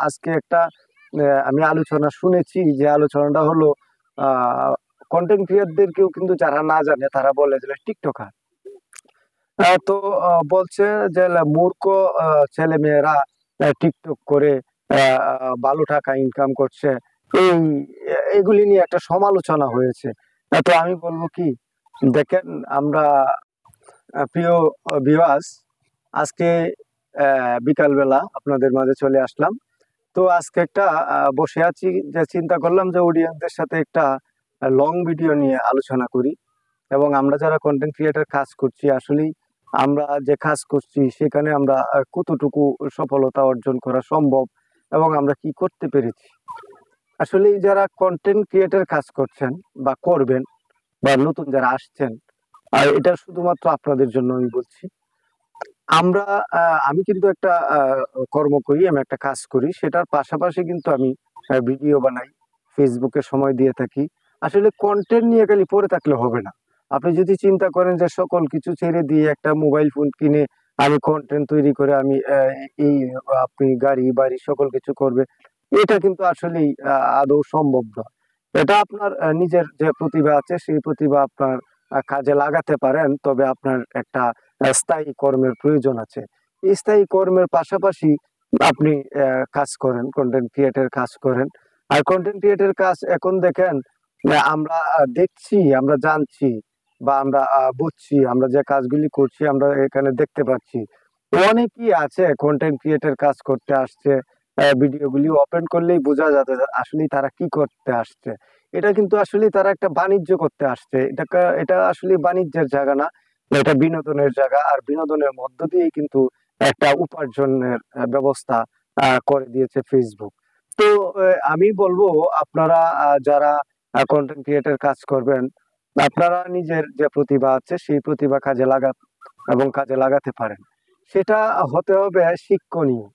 আজকে একটা আমি আলোচনা শুনেছি, যে আলোচনাটা হলো কন্টেন্ট ক্রিয়েটরদেরকেও কিন্তু যারা না জানে তারা বলে যে টিকটকার। তো বলছে যে মূর্খ ছেলে মেয়েরা টিকটক করে ভালো টাকা ইনকাম করছে। এই এগুলি নিয়ে একটা সমালোচনা হয়েছে। তো আমি বলবো কি, দেখেন আমরা প্রিয় ভিউয়ার্স, আজকে বিকালবেলা আপনাদের মাঝে চলে আসলাম। তো আজকে একটা বসে আছি, যে চিন্তা করলাম যে অডিয়েন্সদের সাথে একটা লং ভিডিও নিয়ে আলোচনা করি। এবং আমরা যারা কন্টেন্ট ক্রিয়েটর কাজ করছি, আসলেই আমরা যে কাজ করছি সেখানে আমরা কতটুকু সফলতা অর্জন করা সম্ভব এবং আমরা কি করতে পেরেছি। আসলে যারা কন্টেন্ট ক্রিয়েটর কাজ করছেন বা করবেন, বা নতুন যারা আসছেন, আর এটা শুধুমাত্র আপনাদের জন্য আমি বলছি। আমরা আমি কিন্তু একটা কর্ম করি, আমি একটা কাজ করি, সেটার পাশাপাশি কিন্তু আমি ভিডিও বানাই, ফেসবুকে সময় দিয়ে থাকি। আসলে কন্টেন্ট নিয়ে খালি পড়ে থাকলে হবে না। আপনি যদি চিন্তা করেন যে সকল কিছু ছেড়ে দিয়ে একটা মোবাইল ফোন কিনে আমি কন্টেন্ট তৈরি করে আমি এই আপনি গাড়ি বাড়ি সকল কিছু করবে, এটা কিন্তু আসলেই আদৌ সম্ভব নয়। এটা আপনার নিজের যে প্রতিভা আছে সেই প্রতিভা আপনার কাজে লাগাতে পারেন, তবে আপনার একটা স্থায়ী কর্মের প্রয়োজন আছে। এই স্থায়ী কর্মের পাশাপাশি আপনি কাজ করেন, কন্টেন্ট ক্রিয়েটর কাজ করেন। আর কন্টেন্ট ক্রিয়েটর কাজ এখন দেখেন, আমরা দেখছি, আমরা জানছি, বা আমরা বুঝছি, আমরা যে কাজগুলি করছি আমরা এখানে দেখতে পাচ্ছি অনেকেই আছে কন্টেন্ট ক্রিয়েটর কাজ করতে আসছে। ভিডিওগুলি ওপেন করলেই বোঝা যাবে যে আসলে তারা কি করতে আসছে। এটা কিন্তু আসলে তারা একটা বাণিজ্য করতে আসছে। এটা আসলে বাণিজ্যের জায়গা না, এটা বিনোদনের জায়গা। আর বিনোদনের মধ্য দিয়েই কিন্তু একটা উপার্জনের ব্যবস্থা করে দিয়েছে ফেসবুক। তো আমি বলবো আপনারা যারা কন্টেন্ট ক্রিয়েটর কাজ করবেন, আপনারা নিজের যে প্রতিভা আছে সেই প্রতিভা কাজে এবং কাজে লাগাতে পারেন। সেটা হতে হবে শিক্ষণীয়,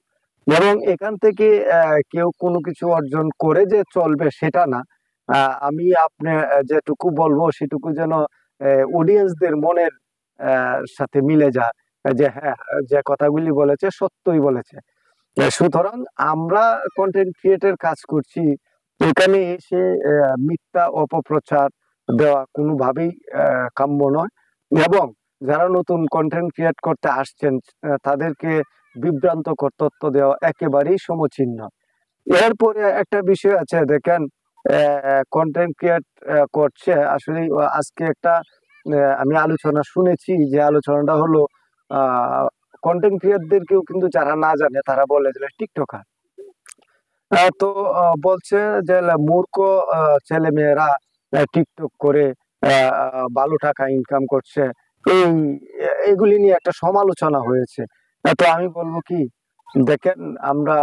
এবং এখান থেকে কেউ কোনো কিছু অর্জন করে যে চলবে সেটা না। আমি আপনি যেটুকু বলবো সেটুকু যেন অডিয়েন্সদের মনের সাথে মিলে যায়, যে হ্যাঁ, যে কথাগুলি বলেছে সত্যই বলেছে। সুতরাং আমরা কন্টেন্ট ক্রিয়েটর কাজ করছি, এখানে এসে মিথ্যা অপপ্রচার দেওয়া কোনোভাবেই কাম্য নয়। এবং যারা নতুন কন্টেন্ট ক্রিয়েট করতে আসছেন তাদেরকে বিভ্রান্তকর তথ্য দেওয়া একেবারেই সমীচীন নয়। এরপরে একটা বিষয় আছে, দেখেন কন্টেন্ট ক্রিয়েট করছে আসলে। আজকে একটা আমি আলোচনা শুনেছি, যে আলোচনাটা হলো কন্টেন্ট ক্রিয়েটরদেরকেও কিন্তু যারা না জানে তারা বলে যে টিকটকার। তো বলছে যে মূর্খ ছেলে মেয়েরা টিকটক করে ভালো টাকা ইনকাম করছে। এই এগুলি নিয়ে একটা সমালোচনা হয়েছে। তো আমি বলবো কি, দেখেন আমরা